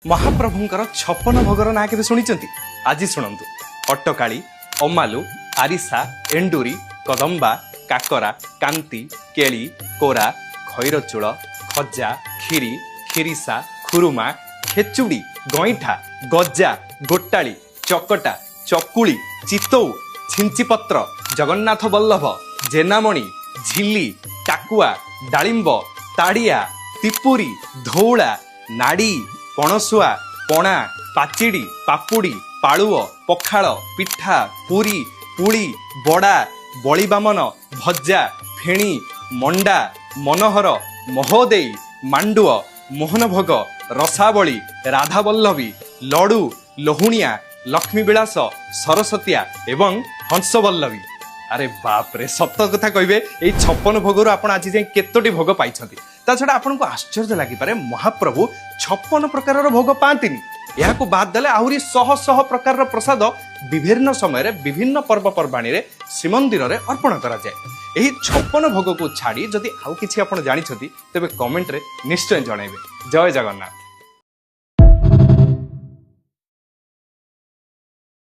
महाप्रभुंकर 56 भोगर ना के शुणी आज शुणु अट्टकाली अमालु आरिसा एंडुरी कदम्बा काकरा कांति केली कोरा खैरचूल खजा खीरी खीरिसा खुरुमा खेचुड़ी गईठा गजा गोटाली चकटा चकुली चितौ छिंचीपत्र जगन्नाथ बल्लभ जेनामणि झिली टाकुआ डालिंब ताड़िया तिपुरी धौला नाड़ी पणसुआ पणा पाचिड़ी पापुड़ी पालुओ पखाड़ पिठा पूरी पुली बड़ा बड़ी बामन भजा फेणी मंडा मनोहर महोदेई मांडुआ मोहन भोग रसावली राधावल्लभी लडू लोहुणिया लक्ष्मी विलास सरस्वतिया एवं हंसवल्लभी। अरे बाप रे सत कथा कहे 56 भोगर आप आज जाए केतोटी भोग पाई ता छड़ा आपको आश्चर्य लगिपारे महाप्रभु 56 प्रकार भोग पाती या बाद देले आहुरी शह शह प्रकार प्रसाद विभिन्न समय विभिन्न पर्वपर्वाणी रे श्रीमंदिर रे अर्पण करा जाए। एही 56 भोग को छाड़ी जदि आउ किछि आपण जानिछथि तेबे कमेंट रे निश्चय जणाइबे। जय जगन्नाथ।